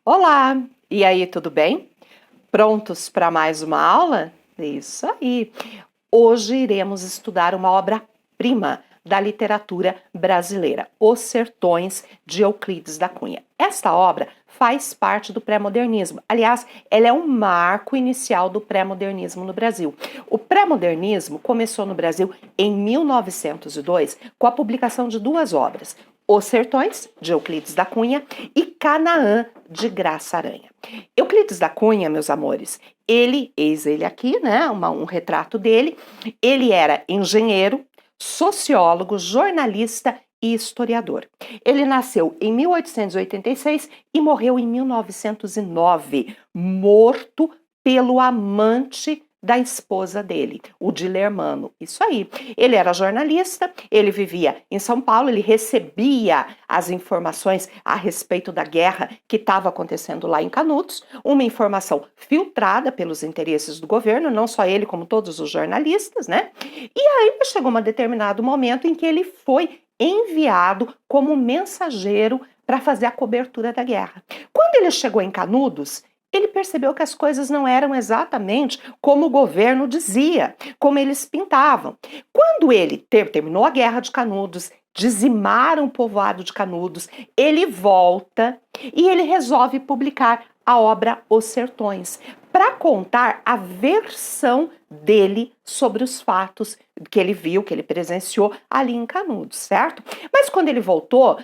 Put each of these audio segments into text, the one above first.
Olá! E aí, tudo bem? Prontos para mais uma aula? Isso aí! Hoje iremos estudar uma obra-prima da literatura brasileira, Os Sertões, de Euclides da Cunha. Esta obra faz parte do pré-modernismo. Aliás, ela é um marco inicial do pré-modernismo no Brasil. O pré-modernismo começou no Brasil em 1902 com a publicação de duas obras, Os Sertões, de Euclides da Cunha, e Canaã, de Graça Aranha. Euclides da Cunha, meus amores, eis ele aqui, né, um retrato dele, ele era engenheiro, sociólogo, jornalista e historiador. Ele nasceu em 1886 e morreu em 1909, morto pelo amante da esposa dele, o Dilermano. Isso aí. Ele era jornalista, ele vivia em São Paulo, ele recebia as informações a respeito da guerra que estava acontecendo lá em Canudos, uma informação filtrada pelos interesses do governo, não só ele, como todos os jornalistas, né? E aí chegou um determinado momento em que ele foi enviado como mensageiro para fazer a cobertura da guerra. Quando ele chegou em Canudos, ele percebeu que as coisas não eram exatamente como o governo dizia, como eles pintavam. Quando ele terminou a Guerra de Canudos, dizimaram o povoado de Canudos, ele volta e ele resolve publicar a obra Os Sertões, para contar a versão dele sobre os fatos que ele viu, que ele presenciou ali em Canudos, certo? Mas quando ele voltou,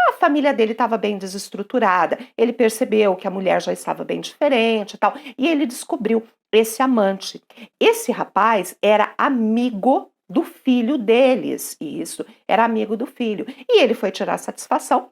a família dele estava bem desestruturada, ele percebeu que a mulher já estava bem diferente e tal, e ele descobriu esse amante. Esse rapaz era amigo do filho deles, isso, era amigo do filho. E ele foi tirar satisfação.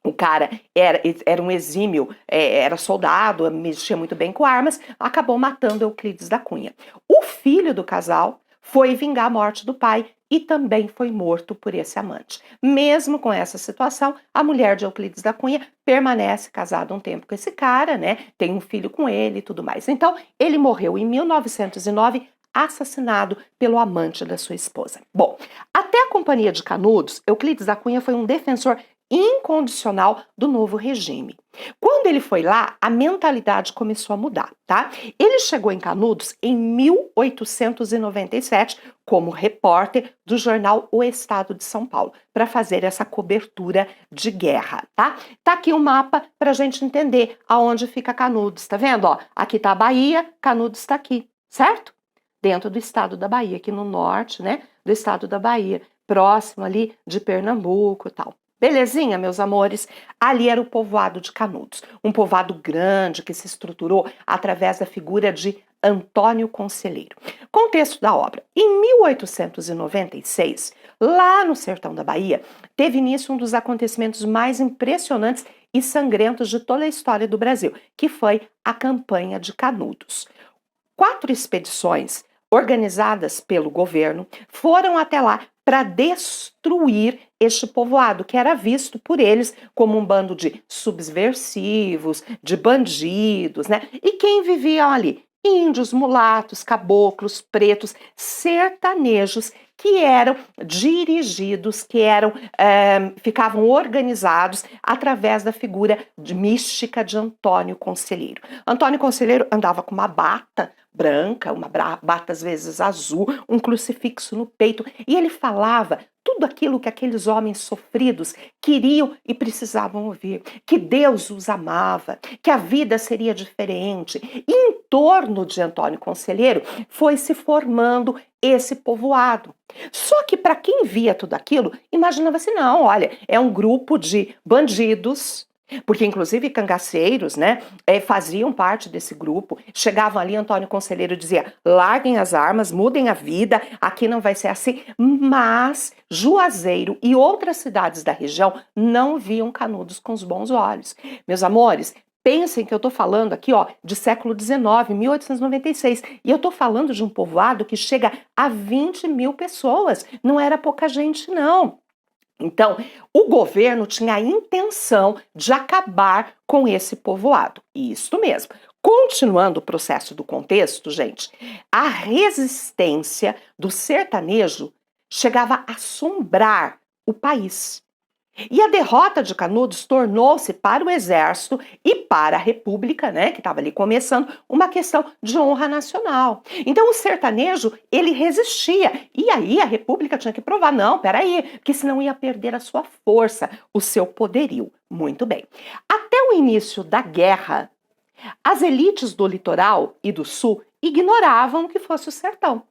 O cara era um exímio, era soldado, mexia muito bem com armas, acabou matando Euclides da Cunha. O filho do casal foi vingar a morte do pai e também foi morto por esse amante. Mesmo com essa situação, a mulher de Euclides da Cunha permanece casada um tempo com esse cara, né? Tem um filho com ele e tudo mais. Então, ele morreu em 1909, assassinado pelo amante da sua esposa. Bom, até a Companhia de Canudos, Euclides da Cunha foi um defensor incondicional do novo regime. Quando ele foi lá, a mentalidade começou a mudar, tá? Ele chegou em Canudos em 1897 como repórter do jornal O Estado de São Paulo, para fazer essa cobertura de guerra, tá? Tá aqui um mapa para a gente entender aonde fica Canudos, tá vendo? Ó, aqui tá a Bahia, Canudos está aqui, certo? Dentro do estado da Bahia, aqui no norte, né, do estado da Bahia, próximo ali de Pernambuco e tal. Belezinha, meus amores? Ali era o povoado de Canudos, um povoado grande que se estruturou através da figura de Antônio Conselheiro. Contexto da obra. Em 1896, lá no sertão da Bahia, teve início um dos acontecimentos mais impressionantes e sangrentos de toda a história do Brasil, que foi a Campanha de Canudos. 4 expedições organizadas pelo governo foram até lá para destruir este povoado, que era visto por eles como um bando de subversivos, de bandidos, né? E quem viviam ali? Índios, mulatos, caboclos, pretos, sertanejos que eram dirigidos, ficavam organizados através da figura mística de Antônio Conselheiro. Antônio Conselheiro andava com uma bata branca, uma bata às vezes azul, um crucifixo no peito, e ele falava tudo aquilo que aqueles homens sofridos queriam e precisavam ouvir, que Deus os amava, que a vida seria diferente. E em torno de Antônio Conselheiro foi se formando esse povoado. Só que para quem via tudo aquilo, imaginava assim, não, olha, é um grupo de bandidos, porque inclusive cangaceiros, né, faziam parte desse grupo, chegavam ali, Antônio Conselheiro dizia, larguem as armas, mudem a vida, aqui não vai ser assim, mas Juazeiro e outras cidades da região não viam Canudos com os bons olhos. Meus amores, pensem que eu estou falando aqui, ó, de século XIX, 1896, e eu estou falando de um povoado que chega a 20 mil pessoas, não era pouca gente não. Então, o governo tinha a intenção de acabar com esse povoado. Isso mesmo. Continuando o processo do contexto, gente, a resistência do sertanejo chegava a assombrar o país. E a derrota de Canudos tornou-se para o exército e para a república, né, que estava ali começando, uma questão de honra nacional. Então o sertanejo, ele resistia. E aí a república tinha que provar, não, peraí, porque senão ia perder a sua força, o seu poderio. Muito bem. Até o início da guerra, as elites do litoral e do sul ignoravam o que fosse o sertão.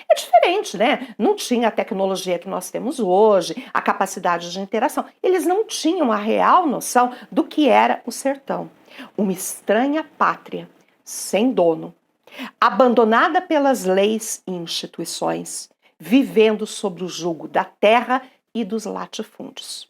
É diferente, né? Não tinha a tecnologia que nós temos hoje, a capacidade de interação. Eles não tinham a real noção do que era o sertão. Uma estranha pátria, sem dono, abandonada pelas leis e instituições, vivendo sob o jugo da terra e dos latifúndios.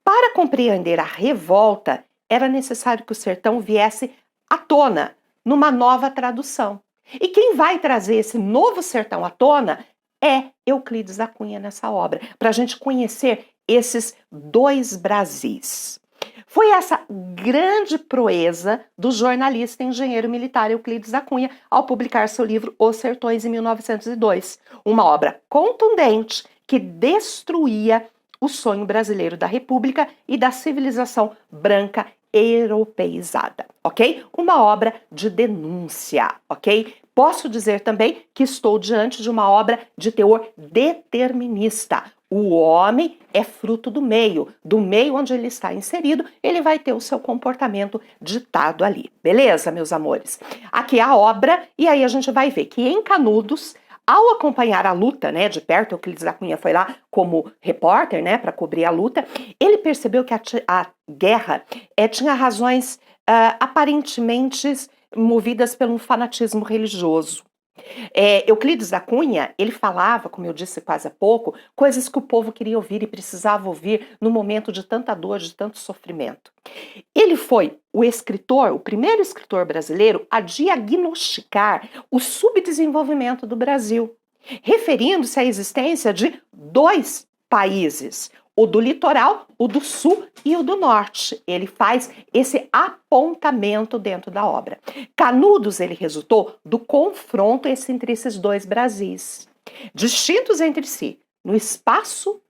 Para compreender a revolta, era necessário que o sertão viesse à tona, numa nova tradução. E quem vai trazer esse novo sertão à tona é Euclides da Cunha nessa obra, para a gente conhecer esses dois Brasis. Foi essa grande proeza do jornalista e engenheiro militar Euclides da Cunha ao publicar seu livro Os Sertões em 1902, uma obra contundente que destruía o sonho brasileiro da república e da civilização branca europeizada, ok? Uma obra de denúncia, ok? Posso dizer também que estou diante de uma obra de teor determinista. O homem é fruto do meio onde ele está inserido, ele vai ter o seu comportamento ditado ali. Beleza, meus amores? Aqui é a obra, e aí a gente vai ver que em Canudos, ao acompanhar a luta, né, de perto, Euclides da Cunha foi lá como repórter, né, para cobrir a luta, ele percebeu que a guerra tinha razões aparentemente movidas pelo fanatismo religioso. Euclides da Cunha, ele falava, como eu disse quase há pouco, coisas que o povo queria ouvir e precisava ouvir no momento de tanta dor, de tanto sofrimento. Ele foi o primeiro escritor brasileiro a diagnosticar o subdesenvolvimento do Brasil, referindo-se à existência de dois países, o do litoral, o do sul e o do norte. Ele faz esse apontamento dentro da obra. Canudos, ele resultou do confronto entre esses dois Brasis, distintos entre si no espaço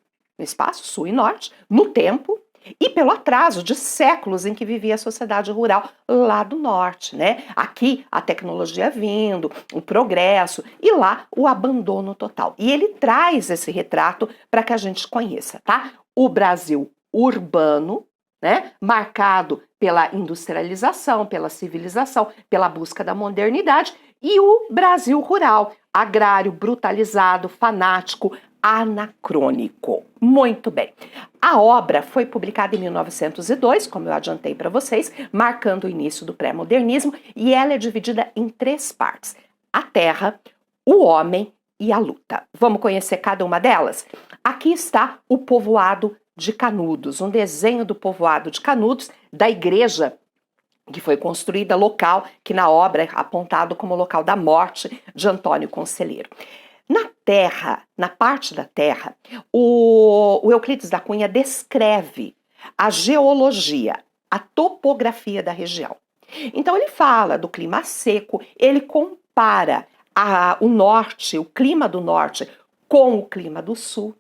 sul e norte, no tempo e pelo atraso de séculos em que vivia a sociedade rural lá do norte, né? Aqui a tecnologia vindo, o progresso e lá o abandono total. E ele traz esse retrato para que a gente conheça, tá? O Brasil urbano, né? Marcado pela industrialização, pela civilização, pela busca da modernidade, e o Brasil rural, agrário, brutalizado, fanático, anacrônico. Muito bem. A obra foi publicada em 1902, como eu adiantei para vocês, marcando o início do pré-modernismo, e ela é dividida em 3 partes: a terra, o homem e a luta. Vamos conhecer cada uma delas? Aqui está o povoado de Canudos, um desenho do povoado de Canudos, da igreja que foi construída local, que na obra é apontado como local da morte de Antônio Conselheiro. Na terra, na parte da terra, o Euclides da Cunha descreve a geologia, a topografia da região. Então ele fala do clima seco, ele compara o norte, o clima do norte com o clima do sul.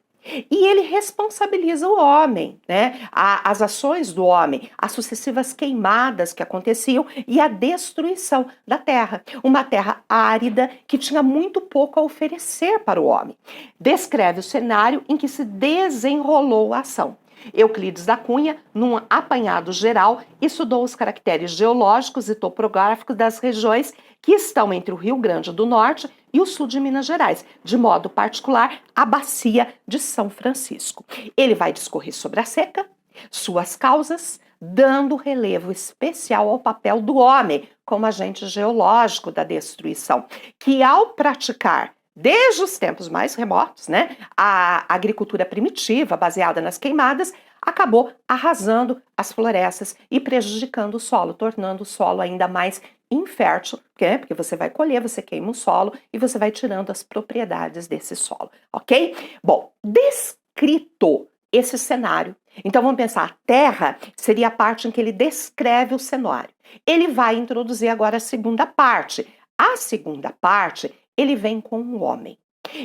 E ele responsabiliza o homem, né? As ações do homem, as sucessivas queimadas que aconteciam e a destruição da terra. Uma terra árida que tinha muito pouco a oferecer para o homem. Descreve o cenário em que se desenrolou a ação. Euclides da Cunha, num apanhado geral, estudou os caracteres geológicos e topográficos das regiões que estão entre o Rio Grande do Norte e o sul de Minas Gerais, de modo particular, a bacia de São Francisco. Ele vai discorrer sobre a seca, suas causas, dando relevo especial ao papel do homem como agente geológico da destruição, que ao praticar desde os tempos mais remotos, né, a agricultura primitiva, baseada nas queimadas, acabou arrasando as florestas e prejudicando o solo, tornando o solo ainda mais infértil, né, porque você vai colher, você queima o solo e você vai tirando as propriedades desse solo, ok? Bom, descrito esse cenário, então vamos pensar, a terra seria a parte em que ele descreve o cenário. Ele vai introduzir agora a segunda parte. A segunda parte ele vem com o homem.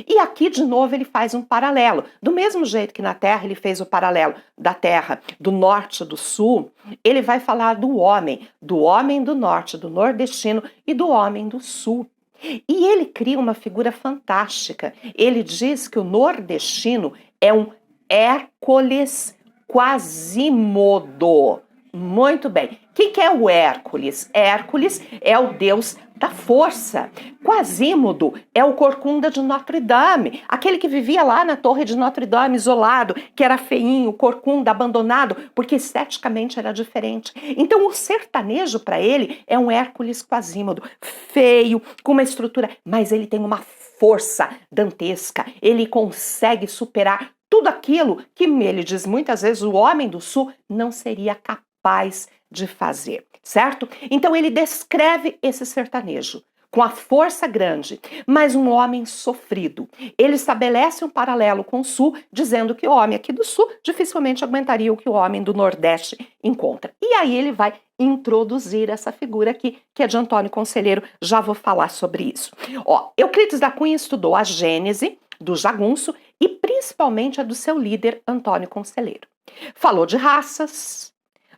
E aqui, de novo, ele faz um paralelo. Do mesmo jeito que na Terra ele fez o paralelo da Terra do Norte e do Sul, ele vai falar do homem do Norte, do nordestino e do homem do Sul. E ele cria uma figura fantástica. Ele diz que o nordestino é um Hércules Quasimodo. Muito bem. O que é o Hércules? Hércules é o deus da força. Quasímodo é o corcunda de Notre Dame, aquele que vivia lá na torre de Notre Dame, isolado, que era feinho, corcunda, abandonado, porque esteticamente era diferente. Então o sertanejo para ele é um Hércules Quasímodo, feio, com uma estrutura, mas ele tem uma força dantesca, ele consegue superar tudo aquilo que, ele diz muitas vezes, o homem do sul não seria capaz de fazer, certo? Então ele descreve esse sertanejo com a força grande, mas um homem sofrido. Ele estabelece um paralelo com o sul, dizendo que o homem aqui do sul dificilmente aguentaria o que o homem do nordeste encontra. E aí ele vai introduzir essa figura aqui, que é de Antônio Conselheiro, já vou falar sobre isso. Euclides da Cunha estudou a Gênese do jagunço e principalmente a do seu líder Antônio Conselheiro. Falou de raças,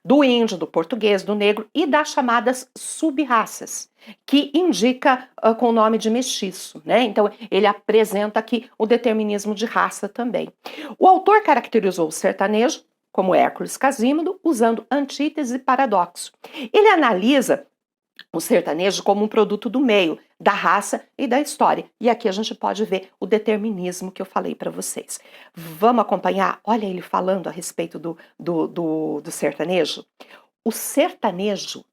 do índio, do português, do negro e das chamadas sub-raças, que indica com o nome de mestiço, né? Então ele apresenta aqui o determinismo de raça também. O autor caracterizou o sertanejo como Hércules Quasímodo, usando antítese e paradoxo. Ele analisa o sertanejo como um produto do meio, da raça e da história. E aqui a gente pode ver o determinismo que eu falei para vocês. Vamos acompanhar? Olha ele falando a respeito do sertanejo. O sertanejo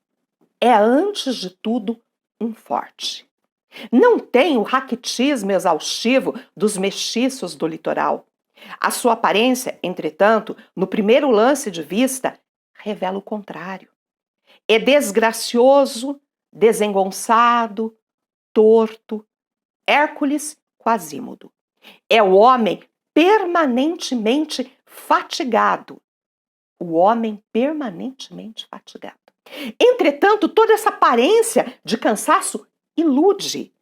é, antes de tudo, um forte. Não tem o raquitismo exaustivo dos mestiços do litoral. A sua aparência, entretanto, no primeiro lance de vista, revela o contrário. É desgracioso, desengonçado, torto, Hércules Quasímodo. É o homem permanentemente fatigado. O homem permanentemente fatigado. Entretanto, toda essa aparência de cansaço ilude.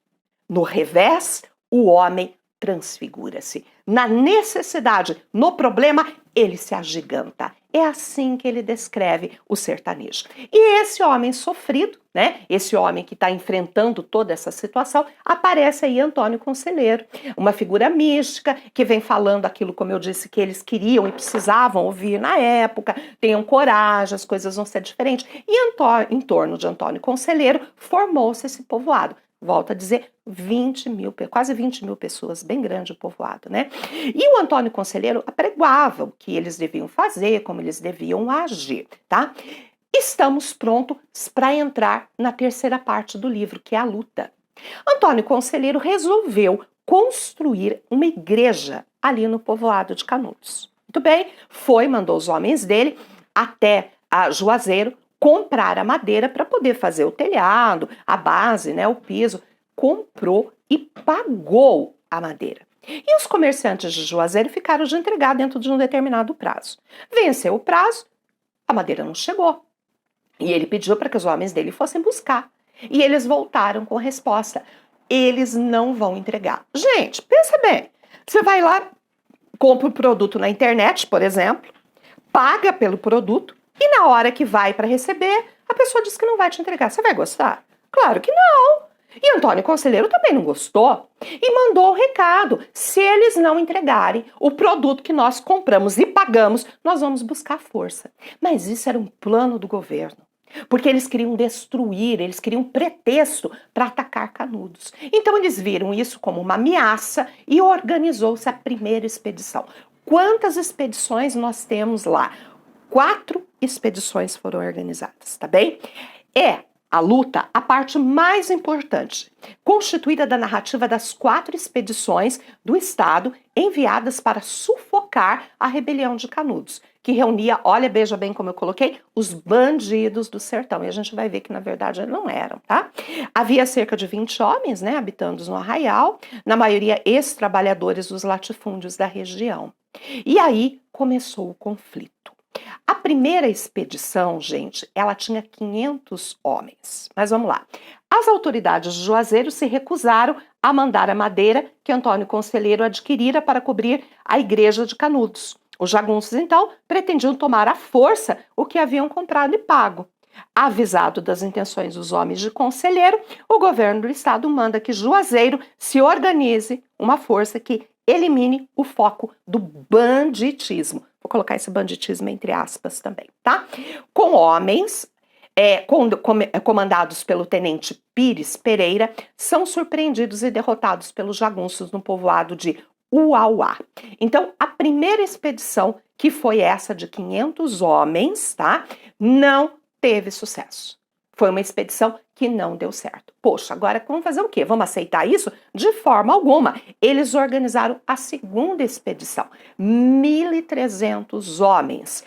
No revés, o homem transfigura-se. Na necessidade, no problema, ele se agiganta. É assim que ele descreve o sertanejo. E esse homem sofrido, né? Esse homem que está enfrentando toda essa situação, aparece aí Antônio Conselheiro, uma figura mística que vem falando aquilo, como eu disse, que eles queriam e precisavam ouvir na época, tenham coragem, as coisas vão ser diferentes. E em torno de Antônio Conselheiro formou-se esse povoado. Volto a dizer, quase 20 mil pessoas, bem grande o povoado, né? E o Antônio Conselheiro apregoava o que eles deviam fazer, como eles deviam agir, tá? Estamos prontos para entrar na terceira parte do livro, que é a luta. Antônio Conselheiro resolveu construir uma igreja ali no povoado de Canudos. Muito bem, mandou os homens dele até a Juazeiro, comprar a madeira para poder fazer o telhado, a base, né, o piso. Comprou e pagou a madeira. E os comerciantes de Juazeiro ficaram de entregar dentro de um determinado prazo. Venceu o prazo, a madeira não chegou. E ele pediu para que os homens dele fossem buscar. E eles voltaram com a resposta: eles não vão entregar. Gente, pensa bem. Você vai lá, compra o produto na internet, por exemplo, paga pelo produto, e na hora que vai para receber, a pessoa diz que não vai te entregar. Você vai gostar? Claro que não. E Antônio Conselheiro também não gostou e mandou o recado: se eles não entregarem o produto que nós compramos e pagamos, nós vamos buscar força. Mas isso era um plano do governo, porque eles queriam destruir, eles queriam pretexto para atacar Canudos. Então eles viram isso como uma ameaça e organizou-se a primeira expedição. Quantas expedições nós temos lá? 4 expedições foram organizadas, tá bem? A luta a parte mais importante, constituída da narrativa das 4 expedições do Estado enviadas para sufocar a rebelião de Canudos, que reunia, olha, veja bem como eu coloquei, os bandidos do sertão. E a gente vai ver que, na verdade, não eram, tá? Havia cerca de 20 homens, né, habitando no arraial, na maioria ex-trabalhadores dos latifúndios da região. E aí começou o conflito. A primeira expedição, gente, ela tinha 500 homens. Mas vamos lá. As autoridades de Juazeiro se recusaram a mandar a madeira que Antônio Conselheiro adquirira para cobrir a igreja de Canudos. Os jagunços, então, pretendiam tomar à força o que haviam comprado e pago. Avisado das intenções dos homens de Conselheiro, o governo do estado manda que Juazeiro se organize uma força que elimine o foco do banditismo. Vou colocar esse banditismo entre aspas também, tá? Com homens comandados pelo tenente Pires Pereira, são surpreendidos e derrotados pelos jagunços no povoado de Uauá. Então, a primeira expedição, que foi essa de 500 homens, tá? Não teve sucesso. Foi uma expedição que não deu certo. Poxa, agora vamos fazer o quê? Vamos aceitar isso? De forma alguma. Eles organizaram a segunda expedição. 1.300 homens.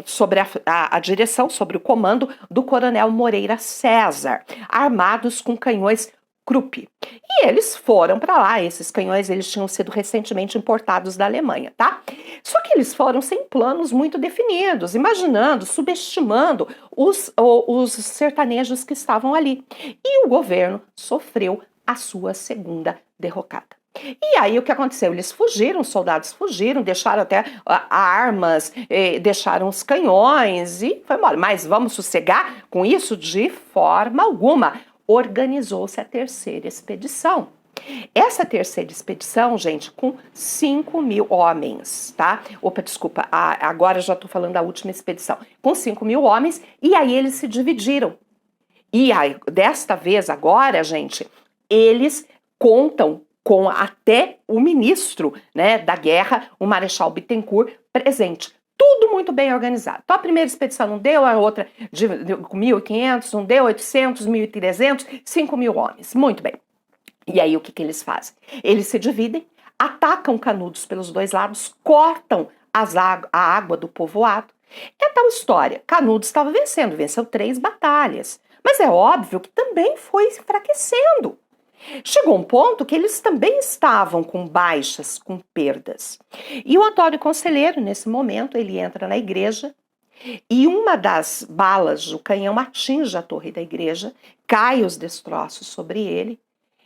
Sobre a direção, sobre o comando do coronel Moreira César, armados com canhões Krupp. E eles foram para lá, esses canhões eles tinham sido recentemente importados da Alemanha, tá? Só que eles foram sem planos muito definidos, imaginando, subestimando os sertanejos que estavam ali. E o governo sofreu a sua segunda derrocada. E aí o que aconteceu? Eles fugiram, os soldados fugiram, deixaram até armas, deixaram os canhões e foi embora. Mas vamos sossegar com isso? De forma alguma. Organizou-se a terceira expedição. Essa terceira expedição, gente, com 5.000 homens, tá? Opa, desculpa, agora já tô falando da última expedição. Com 5.000 homens, e aí eles se dividiram. E aí, desta vez agora, gente, eles contam com até o ministro, né, da guerra, o Marechal Bittencourt, presente. Tudo muito bem organizado. Então, a primeira expedição não deu, a outra de 1.500, não deu, 800, 1.300, 5.000 homens. Muito bem. E aí, o que eles fazem? Eles se dividem, atacam Canudos pelos dois lados, cortam a água do povoado. É tal história. Canudos estava venceu 3 batalhas. Mas é óbvio que também foi enfraquecendo. Chegou um ponto que eles também estavam com baixas, com perdas. E o Antônio Conselheiro, nesse momento, ele entra na igreja e uma das balas do canhão atinge a torre da igreja, cai os destroços sobre ele,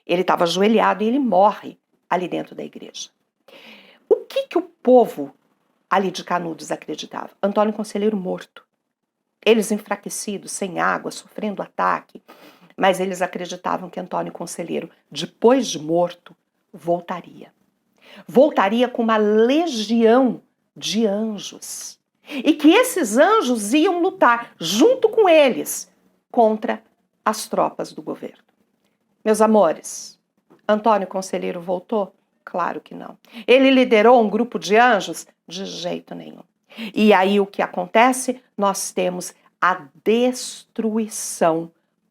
ele estava ajoelhado e ele morre ali dentro da igreja. O que o povo ali de Canudos acreditava? Antônio Conselheiro morto. Eles enfraquecidos, sem água, sofrendo ataque. Mas eles acreditavam que Antônio Conselheiro, depois de morto, voltaria. Voltaria com uma legião de anjos. E que esses anjos iam lutar junto com eles contra as tropas do governo. Meus amores, Antônio Conselheiro voltou? Claro que não. Ele liderou um grupo de anjos? De jeito nenhum. E aí o que acontece? Nós temos a destruição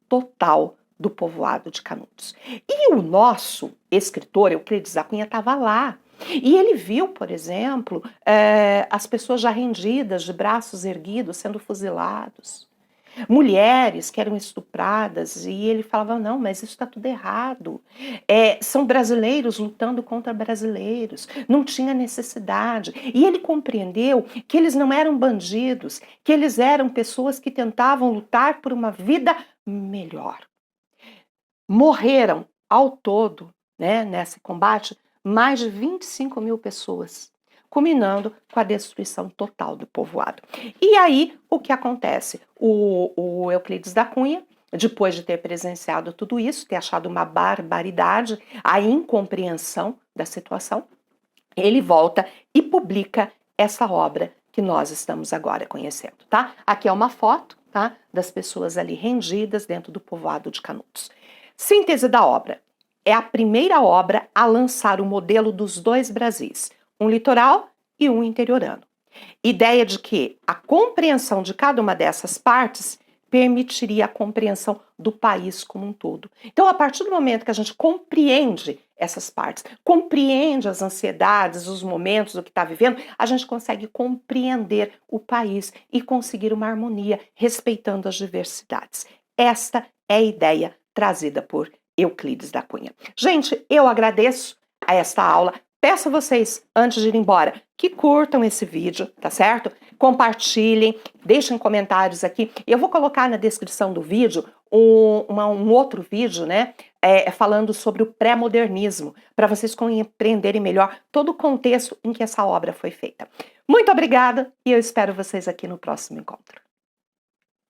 total do povoado de Canudos. E o nosso escritor, Euclides da Cunha, estava lá. E ele viu, por exemplo, as pessoas já rendidas, de braços erguidos, sendo fuzilados. Mulheres que eram estupradas, e ele falava, não, mas isso está tudo errado. São brasileiros lutando contra brasileiros, não tinha necessidade. E ele compreendeu que eles não eram bandidos, que eles eram pessoas que tentavam lutar por uma vida melhor. Morreram ao todo, né, nesse combate, mais de 25.000 pessoas, culminando com a destruição total do povoado. E aí, o que acontece? O Euclides da Cunha, depois de ter presenciado tudo isso, ter achado uma barbaridade, a incompreensão da situação, ele volta e publica essa obra que nós estamos agora conhecendo, tá? Aqui é uma foto, tá, das pessoas ali rendidas dentro do povoado de Canudos. Síntese da obra. É a primeira obra a lançar o modelo dos 2 Brasis, um litoral e um interiorano. Ideia de que a compreensão de cada uma dessas partes permitiria a compreensão do país como um todo. Então, a partir do momento que a gente compreende essas partes, compreende as ansiedades, os momentos, o que está vivendo, a gente consegue compreender o país e conseguir uma harmonia, respeitando as diversidades. Esta é a ideia trazida por Euclides da Cunha. Gente, eu agradeço a esta aula. Peço a vocês, antes de ir embora, que curtam esse vídeo, tá certo? Compartilhem, deixem comentários aqui. Eu vou colocar na descrição do vídeo um outro vídeo, né? Falando sobre o pré-modernismo, para vocês compreenderem melhor todo o contexto em que essa obra foi feita. Muito obrigada e eu espero vocês aqui no próximo encontro.